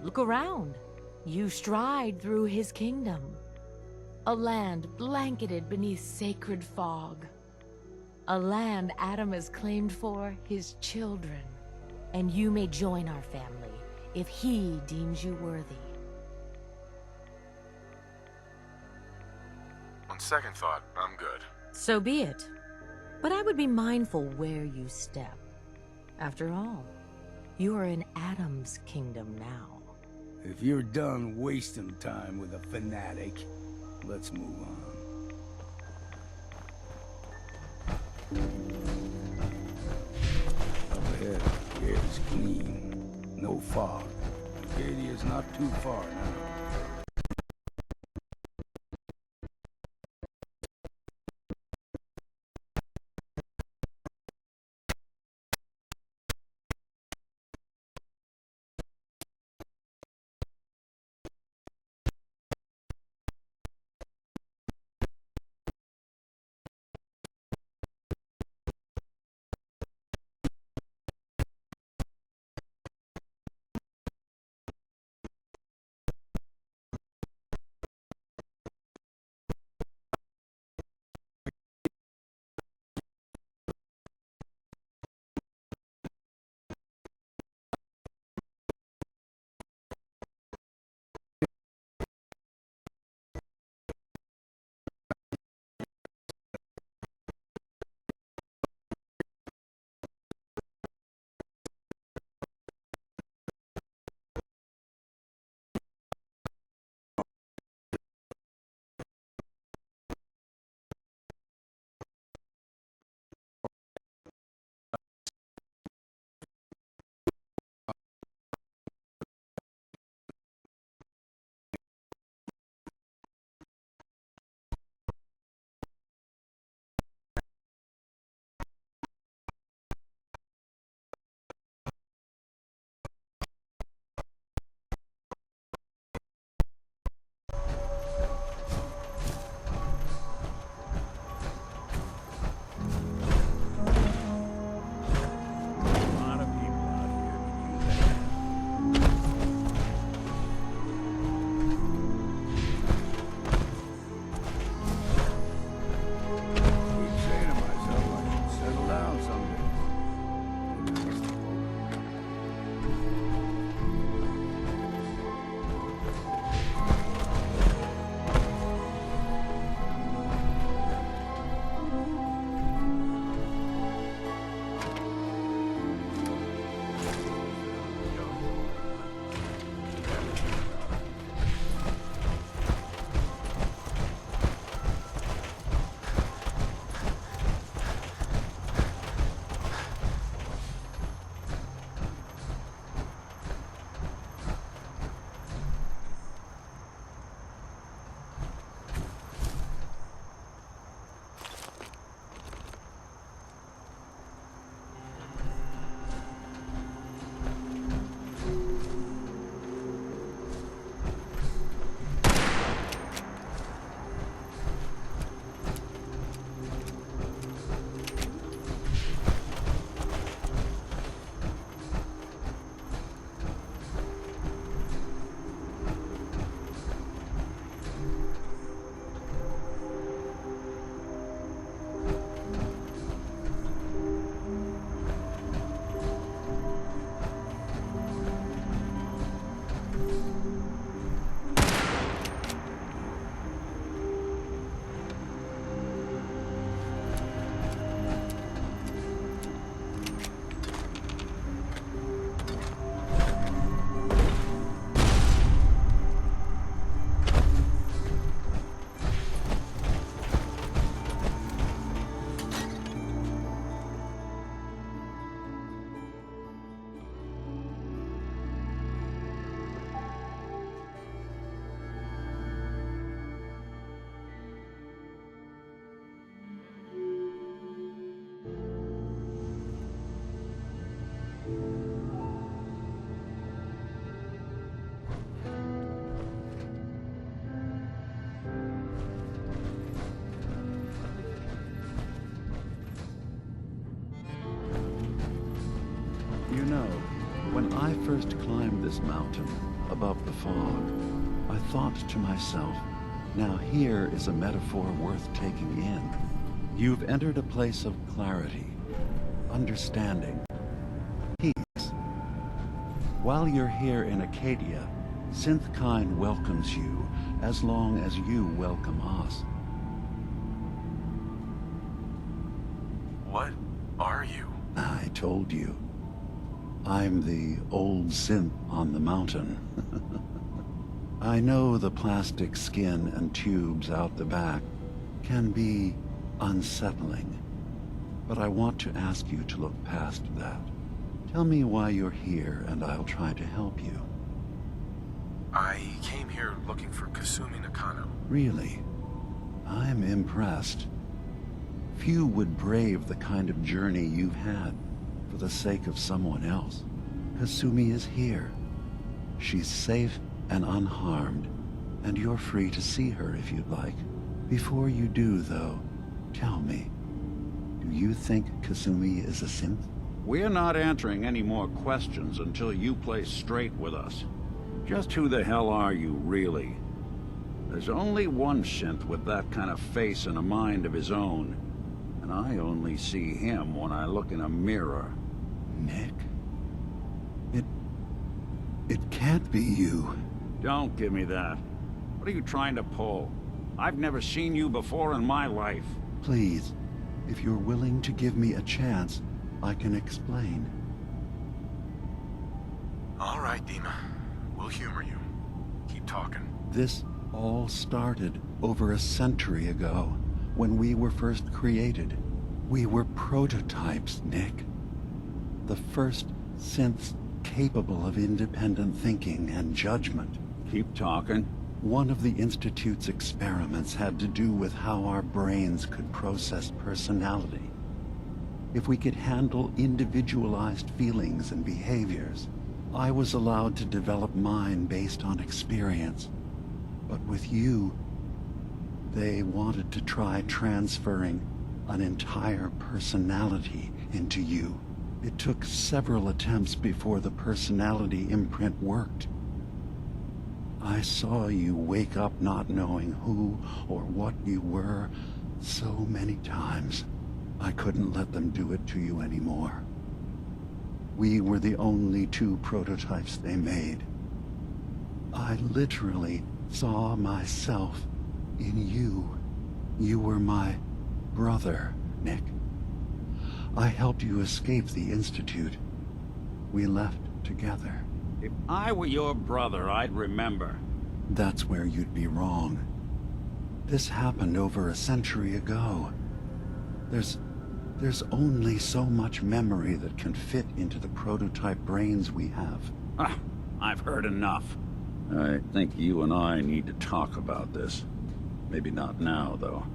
Look around. You stride through his kingdom. A land blanketed beneath sacred fog. A land Adam has claimed for his children. And you may join our family if he deems you worthy. On second thought, I'm good. So be it. But I would be mindful where you step. After all, you are in Adam's kingdom now. If you're done wasting time with a fanatic, let's move on. Up ahead, the air is clean. No fog. Arcadia's not too far now. You know, when I first climbed this mountain, above the fog, I thought to myself, now here is a metaphor worth taking in. You've entered a place of clarity, understanding, peace. While you're here in Acadia, Synthkind welcomes you as long as you welcome us. What are you? I told you. I'm the old synth on the mountain. I know the plastic skin and tubes out the back can be unsettling, but I want to ask you to look past that. Tell me why you're here and I'll try to help you. I came here looking for Kasumi Nakano. Really? I'm impressed. Few would brave the kind of journey you've had for the sake of someone else. Kasumi is here. She's safe and unharmed, and you're free to see her if you'd like. Before you do, though, tell me, do you think Kasumi is a synth? We're not answering any more questions until you play straight with us. Just who the hell are you, really? There's only one synth with that kind of face and a mind of his own, and I only see him when I look in a mirror. Nick? It can't be you. Don't give me that. What are you trying to pull? I've never seen you before in my life. Please, if you're willing to give me a chance, I can explain. All right, Dima. We'll humor you. Keep talking. This all started over a century ago, when we were first created. We were prototypes, Nick. The first synths capable of independent thinking and judgment. Keep talking. One of the Institute's experiments had to do with how our brains could process personality. If we could handle individualized feelings and behaviors, I was allowed to develop mine based on experience. But with you, they wanted to try transferring an entire personality into you. It took several attempts before the personality imprint worked. I saw you wake up not knowing who or what you were so many times. I couldn't let them do it to you anymore. We were the only two prototypes they made. I literally saw myself in you. You were my brother, Nick. I helped you escape the Institute. We left together. If I were your brother, I'd remember. That's where you'd be wrong. This happened over a century ago. There's only so much memory that can fit into the prototype brains we have. Ah, I've heard enough. I think you and I need to talk about this. Maybe not now, though.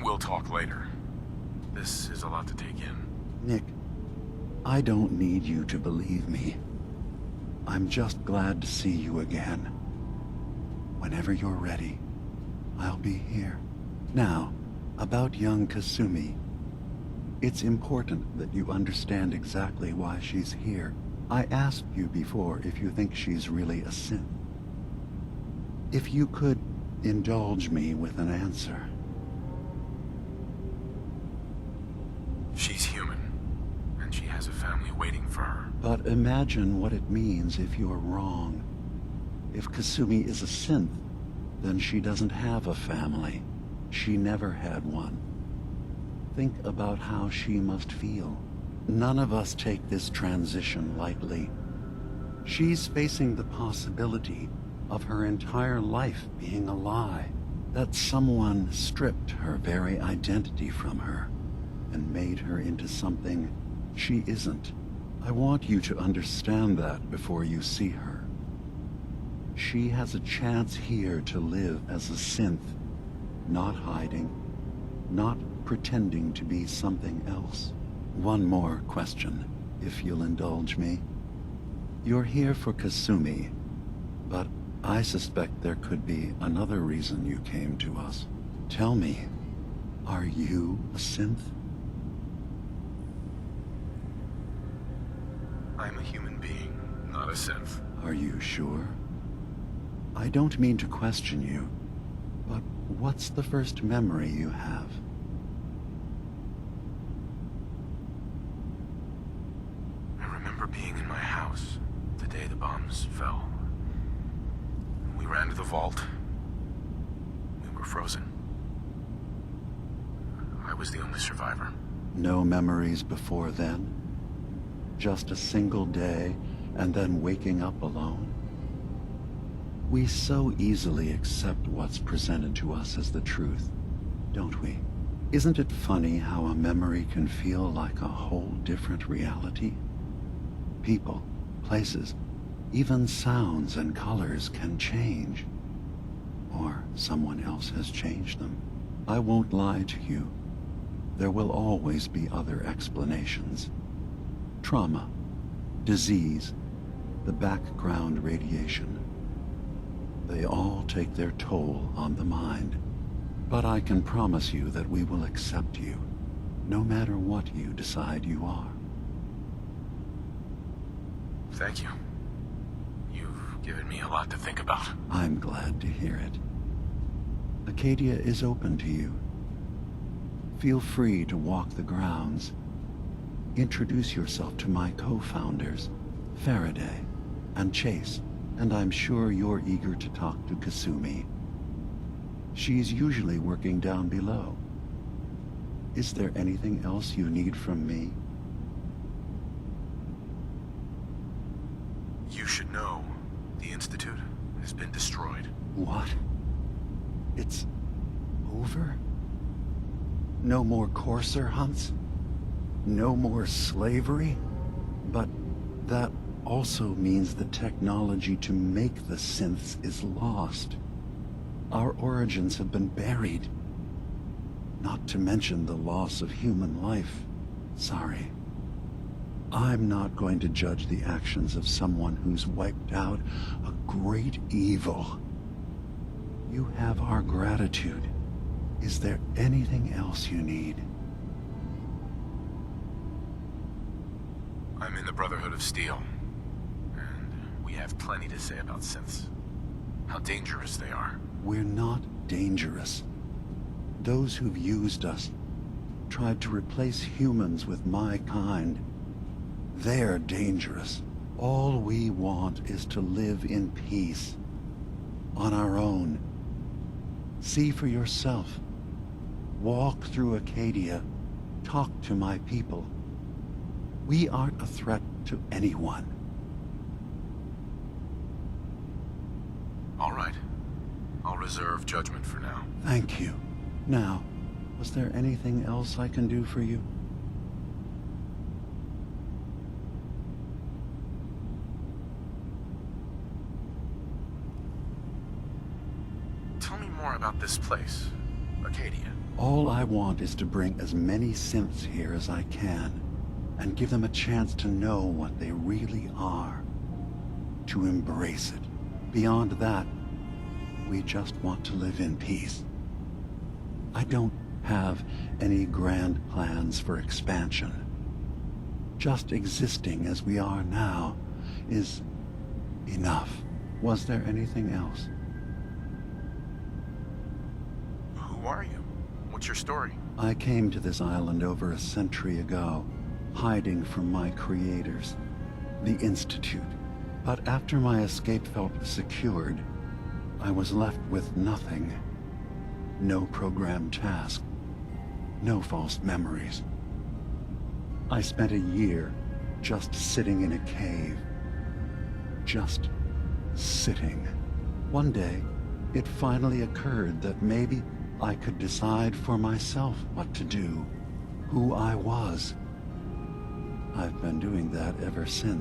We'll talk later. This is a lot to take in. Nick, I don't need you to believe me. I'm just glad to see you again. Whenever you're ready, I'll be here. Now, about young Kasumi. It's important that you understand exactly why she's here. I asked you before if you think she's really a synth. If you could indulge me with an answer. She's human, and she has a family waiting for her. But imagine what it means if you're wrong. If Kasumi is a synth, then she doesn't have a family. She never had one. Think about how she must feel. None of us take this transition lightly. She's facing the possibility of her entire life being a lie, that someone stripped her very identity from her and made her into something she isn't. I want you to understand that before you see her. She has a chance here to live as a synth, not hiding, not pretending to be something else. One more question, if you'll indulge me. You're here for Kasumi, but I suspect there could be another reason you came to us. Tell me, are you a synth? a synth. Are you sure? I don't mean to question you, but what's the first memory you have? I remember being in my house the day the bombs fell. We ran to the vault. We were frozen. I was the only survivor. No memories before then? Just a single day, and then waking up alone? We so easily accept what's presented to us as the truth, don't we? Isn't it funny how a memory can feel like a whole different reality? People, places, even sounds and colors can change. Or someone else has changed them. I won't lie to you. There will always be other explanations. Trauma, disease, the background radiation. They all take their toll on the mind. But I can promise you that we will accept you, no matter what you decide you are. Thank you. You've given me a lot to think about. I'm glad to hear it. Acadia is open to you. Feel free to walk the grounds. Introduce yourself to my co-founders, Faraday and Chase, and I'm sure you're eager to talk to Kasumi. She's usually working down below. Is there anything else you need from me? You should know, the Institute has been destroyed. What? It's over? No more courser hunts? No more slavery? But that also means the technology to make the synths is lost. Our origins have been buried. Not to mention the loss of human life. Sorry. I'm not going to judge the actions of someone who's wiped out a great evil. You have our gratitude. Is there anything else you need? I'm in the Brotherhood of Steel, and we have plenty to say about synths. How dangerous they are. We're not dangerous. Those who've used us, tried to replace humans with my kind, they're dangerous. All we want is to live in peace, on our own. See for yourself. Walk through Acadia. Talk to my people. We aren't a threat to anyone. All right. I'll reserve judgment for now. Thank you. Now, was there anything else I can do for you? Tell me more about this place, Acadia. All I want is to bring as many synths here as I can, and give them a chance to know what they really are. To embrace it. Beyond that, we just want to live in peace. I don't have any grand plans for expansion. Just existing as we are now is enough. Was there anything else? Who are you? What's your story? I came to this island over a century ago, hiding from my creators, the Institute. But after my escape felt secured, I was left with nothing. No programmed task. No false memories. I spent a year just sitting in a cave. Just sitting. One day, it finally occurred that maybe I could decide for myself what to do, who I was. I've been doing that ever since.